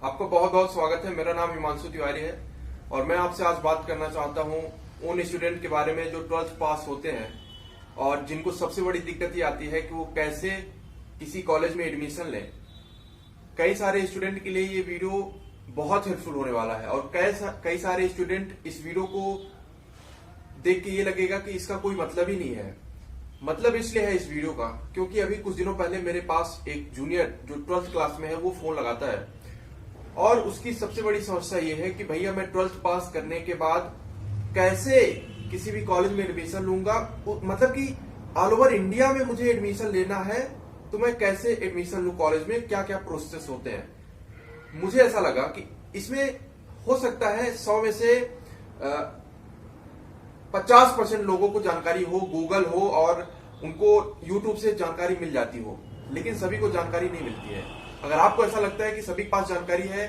आपका बहुत बहुत स्वागत है। मेरा नाम हिमांशु तिवारी है और मैं आपसे आज बात करना चाहता हूं उन स्टूडेंट के बारे में जो 12th पास होते हैं और जिनको सबसे बड़ी दिक्कत ये आती है कि वो कैसे किसी कॉलेज में एडमिशन लें। कई सारे स्टूडेंट के लिए ये वीडियो बहुत हेल्पफुल होने वाला है और कई सारे स्टूडेंट इस वीडियो को देख के ये लगेगा कि इसका कोई मतलब ही नहीं है। मतलब इसलिए है इस वीडियो का क्योंकि अभी कुछ दिनों पहले मेरे पास एक जूनियर जो 12th क्लास में है वो फोन लगाता है और उसकी सबसे बड़ी समस्या ये है कि भैया मैं 12th पास करने के बाद कैसे किसी भी कॉलेज में एडमिशन लूंगा, मतलब कि ऑल ओवर इंडिया में मुझे एडमिशन लेना है तो मैं कैसे एडमिशन लूं कॉलेज में, क्या क्या प्रोसेस होते हैं। मुझे ऐसा लगा कि इसमें हो सकता है 100 में से 50% लोगों को जानकारी हो, गूगल हो और उनको यूट्यूब से जानकारी मिल जाती हो, लेकिन सभी को जानकारी नहीं मिलती है। अगर आपको ऐसा लगता है कि सभी के पास जानकारी है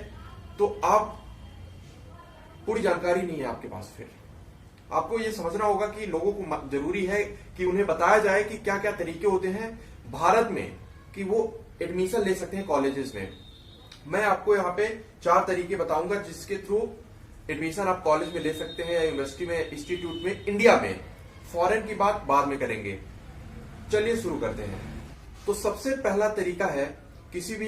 तो आप पूरी जानकारी नहीं है आपके पास। फिर आपको ये समझना होगा कि लोगों को जरूरी है कि उन्हें बताया जाए कि क्या क्या तरीके होते हैं भारत में कि वो एडमिशन ले सकते हैं कॉलेजेस में। मैं आपको यहाँ पे 4 तरीके बताऊंगा जिसके थ्रू एडमिशन आप कॉलेज में ले सकते हैं या यूनिवर्सिटी में, इंस्टीट्यूट में, इंडिया में। फॉरेन की बात बाद में करेंगे। चलिए शुरू करते हैं। तो सबसे पहला तरीका है किसी भी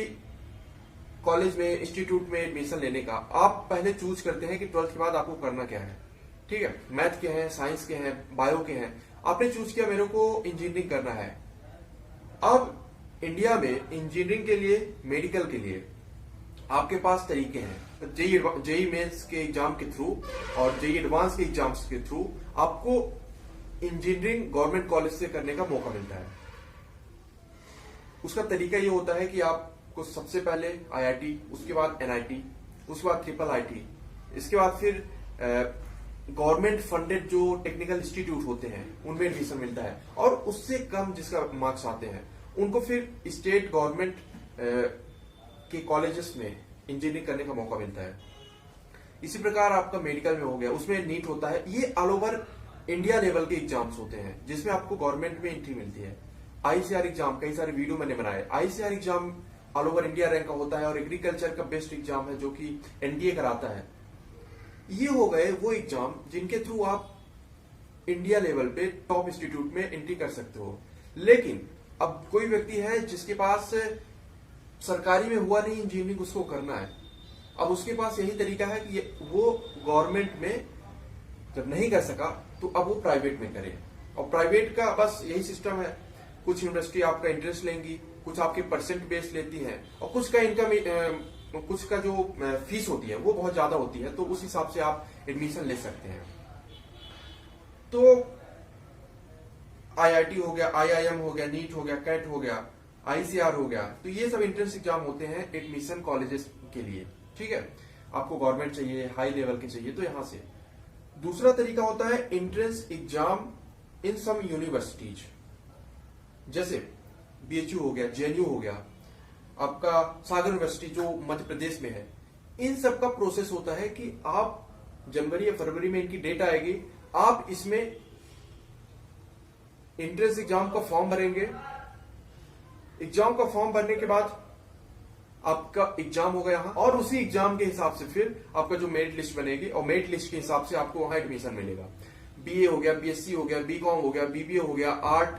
कॉलेज में, इंस्टीट्यूट में एडमिशन लेने का। आप पहले चूज करते हैं कि 12th के बाद आपको करना क्या है। ठीक है, मैथ के हैं, साइंस के हैं, बायो के हैं। आपने चूज किया मेरे को इंजीनियरिंग करना है। अब इंडिया में इंजीनियरिंग के लिए, मेडिकल के लिए आपके पास तरीके हैं। जेई मेंस के एग्जाम के थ्रू और जेई एडवांस के एग्जाम्स के थ्रू आपको इंजीनियरिंग गवर्नमेंट कॉलेज से करने का मौका मिलता है। उसका तरीका ये होता है कि आपको सबसे पहले आईआईटी, उसके बाद एनआईटी, उसके बाद ट्रिपल आईटी, इसके बाद फिर गवर्नमेंट फंडेड जो टेक्निकल इंस्टीट्यूट होते हैं उनमें एडमिशन मिलता है और उससे कम जिसका मार्क्स आते हैं उनको फिर स्टेट गवर्नमेंट के कॉलेजेस में इंजीनियरिंग करने का मौका मिलता है। इसी प्रकार आपका मेडिकल में हो गया, उसमें नीट होता है। ये ऑल ओवर इंडिया लेवल के एग्जाम्स होते हैं जिसमें आपको गवर्नमेंट में एंट्री मिलती है। आईसीआर एग्जाम, कई सारे वीडियो मैंने बनाए। ICR exam all over India rank का होता है और एग्रीकल्चर का बेस्ट एग्जाम है जो कि एनडीए कराता है। ये हो गए वो एग्जाम जिनके थ्रू आप इंडिया लेवल पे टॉप इंस्टीट्यूट में एंट्री कर सकते हो। लेकिन अब कोई व्यक्ति है जिसके पास सरकारी में हुआ नहीं इंजीनियरिंग, उसको करना है। अब उसके पास यही तरीका है कि वो गवर्नमेंट में जब नहीं कर सका तो अब वो प्राइवेट में करे। और प्राइवेट का बस यही सिस्टम है, कुछ यूनिवर्सिटी आपका इंटरेस्ट लेंगी, कुछ आपके परसेंट बेस लेती हैं और कुछ का इनकम, कुछ का जो फीस होती है वो बहुत ज्यादा होती है, तो उस हिसाब से आप एडमिशन ले सकते हैं। तो आईआईटी हो गया, आईआईएम हो गया, नीट हो गया, कैट हो गया, आईसीआर हो गया, तो ये सब एंट्रेंस एग्जाम होते हैं एडमिशन कॉलेजेस के लिए। ठीक है, आपको गवर्नमेंट चाहिए, हाई लेवल के चाहिए तो यहां से। दूसरा तरीका होता है entrance exam in some universities, जैसे बीएचयू हो गया, जेएनयू हो गया, आपका सागर यूनिवर्सिटी जो मध्य प्रदेश में है। इन सब का प्रोसेस होता है कि आप जनवरी या फरवरी में इनकी डेट आएगी, आप इसमें एंट्रेंस एग्जाम का फॉर्म भरेंगे। एग्जाम का फॉर्म भरने के बाद आपका एग्जाम होगा यहाँ और उसी एग्जाम के हिसाब से फिर आपका जो मेरिट लिस्ट बनेगी और मेरिट लिस्ट के हिसाब से आपको वहां एडमिशन मिलेगा। बीए हो गया, बीएससी हो गया, बीकॉम हो गया, बीबीए हो गया, आर्ट,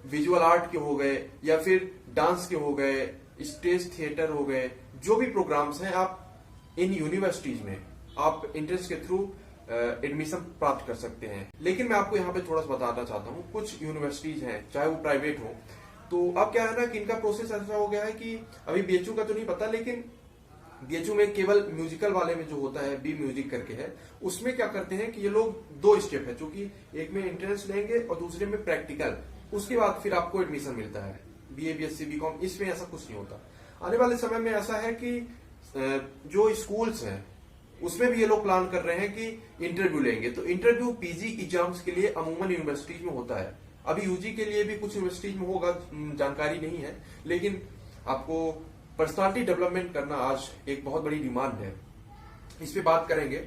विजुअल आर्ट के हो गए या फिर डांस के हो गए, स्टेज थिएटर हो गए, जो भी प्रोग्राम्स हैं आप इन यूनिवर्सिटीज में आप एंट्रेंस के थ्रू एडमिशन प्राप्त कर सकते हैं। लेकिन मैं आपको यहाँ पे थोड़ा सा बताना चाहता हूँ, कुछ यूनिवर्सिटीज हैं चाहे वो प्राइवेट हो, तो अब क्या है ना कि इनका प्रोसेस ऐसा हो गया है कि अभी बीएचयू का तो नहीं पता, लेकिन बीएचयू में केवल म्यूजिकल वाले में जो होता है बी म्यूजिक करके है, उसमें क्या करते हैं कि ये लोग 2 स्टेप है, जो कि एक में एंट्रेंस लेंगे और दूसरे में प्रैक्टिकल, उसके बाद फिर आपको एडमिशन मिलता है। बीए, बीएससी, बीकॉम, इसमें ऐसा कुछ नहीं होता। आने वाले समय में ऐसा है कि जो स्कूल्स हैं उसमें भी ये लोग प्लान कर रहे हैं कि इंटरव्यू लेंगे। तो इंटरव्यू पीजी एग्जाम्स के लिए अमूमन यूनिवर्सिटीज में होता है। अभी यूजी के लिए भी कुछ यूनिवर्सिटीज में होगा, जानकारी नहीं है, लेकिन आपको पर्सनालिटी डेवलपमेंट करना आज एक बहुत बड़ी डिमांड है, इस पे बात करेंगे।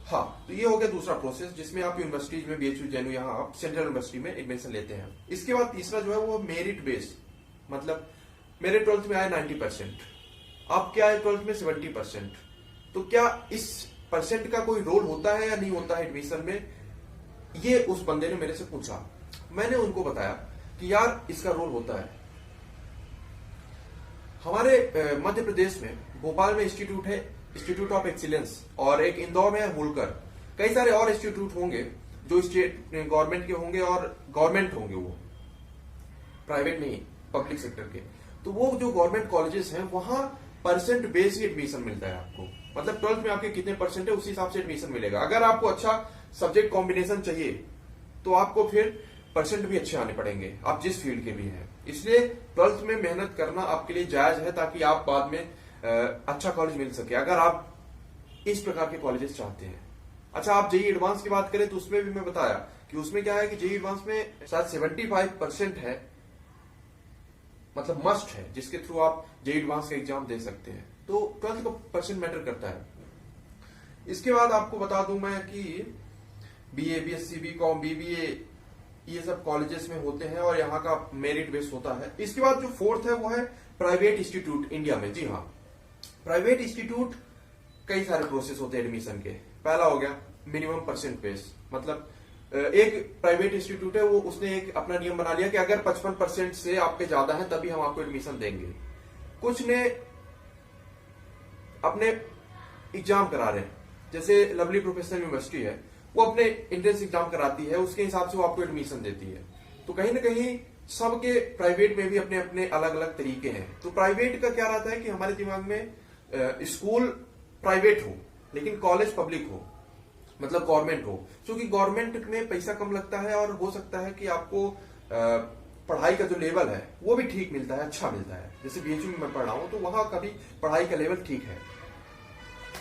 हाँ, तो ये हो गया दूसरा प्रोसेस जिसमें आप यूनिवर्सिटीज में, बीएचयू, जेएनयू, यहाँ आप सेंट्रल यूनिवर्सिटी में एडमिशन लेते हैं। इसके बाद तीसरा जो है वो मेरिट बेस्ड, मतलब मेरे 12th में आया 90%, अब क्या है 12th में 70%, तो क्या इस परसेंट का कोई रोल होता है या नहीं होता है एडमिशन में, ये उस बंदे ने मेरे से पूछा। मैंने उनको बताया कि यार इसका रोल होता है। हमारे मध्य प्रदेश में भोपाल में इंस्टीट्यूट है, इंस्टीट्यूट ऑफ एक्सीलेंस, और एक इंदौर में है होलकर। कई सारे और इंस्टीट्यूट होंगे जो स्टेट गवर्नमेंट के होंगे और गवर्नमेंट होंगे, वो प्राइवेट नहीं, पब्लिक सेक्टर के। तो वो जो गवर्नमेंट कॉलेजेस हैं वहां परसेंट बेस ही एडमिशन मिलता है आपको, मतलब 12th में आपके कितने परसेंट है उसी हिसाब से एडमिशन मिलेगा। अगर आपको अच्छा सब्जेक्ट कॉम्बिनेशन चाहिए तो आपको फिर परसेंट भी अच्छे आने पड़ेंगे, आप जिस फील्ड के भी हैं। इसलिए 12th में मेहनत करना आपके लिए जायज है, ताकि आप बाद में अच्छा कॉलेज मिल सके, अगर आप इस प्रकार के कॉलेजेस चाहते हैं। अच्छा, आप जेई एडवांस की बात करें तो उसमें भी मैं बताया कि उसमें क्या है कि जेई एडवांस में शायद 75% है, मतलब मस्ट है, जिसके थ्रू आप जेई एडवांस का एग्जाम दे सकते हैं। तो 12th का परसेंट मैटर करता है। इसके बाद आपको बता दूं मैं कि बीए, बीएससी, बीकॉम, बीबीए, ये सब कॉलेजेस में होते हैं और यहाँ का मेरिट बेस होता है। इसके बाद जो फोर्थ है वो है प्राइवेट इंस्टीट्यूट इंडिया में। जी हाँ, प्राइवेट इंस्टीट्यूट कई सारे प्रोसेस होते हैं एडमिशन के। पहला हो गया मिनिमम परसेंट बेस, मतलब एक प्राइवेट इंस्टीट्यूट है, वो उसने एक अपना नियम बना लिया कि अगर 55% से आपके ज्यादा है तभी हम आपको एडमिशन देंगे। कुछ ने अपने एग्जाम करा रहे हैं, जैसे लवली प्रोफेशनल यूनिवर्सिटी है, वो अपने एंट्रेंस एग्जाम कराती है, उसके हिसाब से वो आपको एडमिशन देती है। तो कहीं ना कहीं सबके प्राइवेट में भी अपने अपने अलग अलग तरीके हैं। तो प्राइवेट का क्या रहता है कि हमारे दिमाग में स्कूल प्राइवेट हो लेकिन कॉलेज पब्लिक हो, मतलब गवर्नमेंट हो, क्योंकि गवर्नमेंट में पैसा कम लगता है और हो सकता है कि आपको पढ़ाई का जो लेवल है वो भी ठीक मिलता है, अच्छा मिलता है। जैसे बीएचयू में मैं पढ़ रहा हूं तो वहां का भी पढ़ाई का लेवल ठीक है।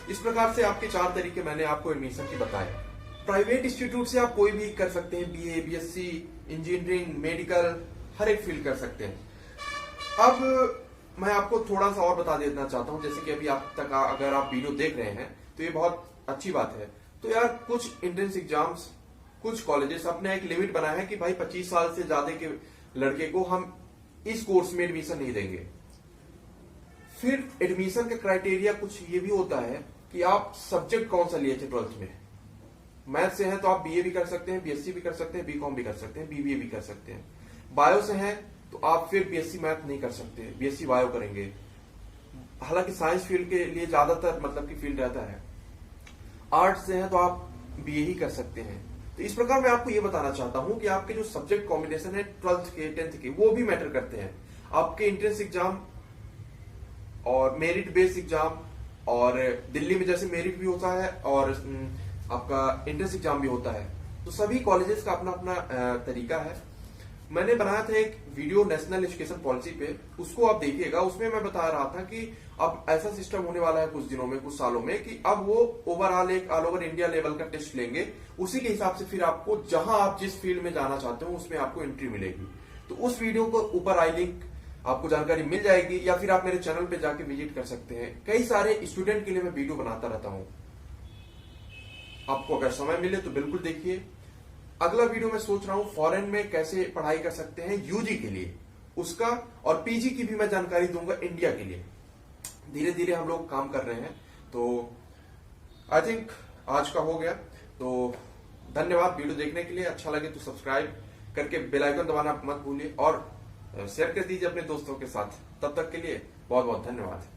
इस प्रकार से आपके 4 तरीके मैंने आपको एडमिशन के बताए। प्राइवेट इंस्टीट्यूट से आप कोई भी कर सकते हैं, बीए, बीएससी, इंजीनियरिंग, मेडिकल, हर एक फील्ड कर सकते हैं। अब मैं आपको थोड़ा सा और बता देना चाहता हूं, जैसे कि अभी आप तक अगर आप वीडियो देख रहे हैं तो ये बहुत अच्छी बात है। तो यार कुछ एंट्रेंस एग्जाम्स, कुछ कॉलेजेस अपने एक लिमिट बनाया है कि भाई 25 साल से ज्यादा के लड़के को हम इस कोर्स में एडमिशन नहीं देंगे। फिर एडमिशन का क्राइटेरिया कुछ ये भी होता है कि आप सब्जेक्ट कौन सा लिए थे 12th में। मैथ से है तो आप बीए भी कर सकते हैं, बीएससी भी कर सकते हैं, बीकॉम भी कर सकते हैं, बीबीए भी कर सकते हैं। बायो से है तो आप फिर बीएससी मैथ नहीं कर सकते, बीएससी बायो करेंगे। हालांकि साइंस फील्ड के लिए ज्यादातर मतलब की फील्ड रहता है। आर्ट्स से है तो आप बीए ही कर सकते हैं। तो इस प्रकार मैं आपको ये बताना चाहता हूं कि आपके जो सब्जेक्ट कॉम्बिनेशन है 12th के, 10th के, वो भी मैटर करते हैं। आपके एंट्रेंस एग्जाम और मेरिट बेस्ड एग्जाम, और दिल्ली में जैसे मेरिट भी होता है और आपका एंट्रेंस एग्जाम भी होता है। तो सभी कॉलेजेस का अपना अपना तरीका है। मैंने बनाया था एक वीडियो नेशनल एजुकेशन पॉलिसी पे, उसको आप देखिएगा। उसमें मैं बता रहा था कि अब ऐसा सिस्टम होने वाला है कुछ दिनों में, कुछ सालों में, कि अब वो ओवरऑल एक ऑल ओवर इंडिया लेवल का टेस्ट लेंगे। उसी के हिसाब से फिर आपको जहां आप जिस फील्ड में जाना चाहते हो उसमें आपको एंट्री मिलेगी। तो उस वीडियो को ऊपर आई लिंक आपको जानकारी मिल जाएगी, या फिर आप मेरे चैनल पे जाके विजिट कर सकते हैं। कई सारे स्टूडेंट के लिए मैं वीडियो बनाता रहता हूं। आपको अगर समय मिले तो बिल्कुल देखिए। अगला वीडियो मैं सोच रहा हूं फॉरेन में कैसे पढ़ाई कर सकते हैं यूजी के लिए, उसका, और पीजी की भी मैं जानकारी दूंगा इंडिया के लिए। धीरे धीरे हम लोग काम कर रहे हैं। तो आई थिंक आज का हो गया। तो धन्यवाद वीडियो देखने के लिए। अच्छा लगे तो सब्सक्राइब करके बेल आइकन दबाना मत भूलिए और शेयर कर दीजिए अपने दोस्तों के साथ। तब तक के लिए बहुत बहुत धन्यवाद।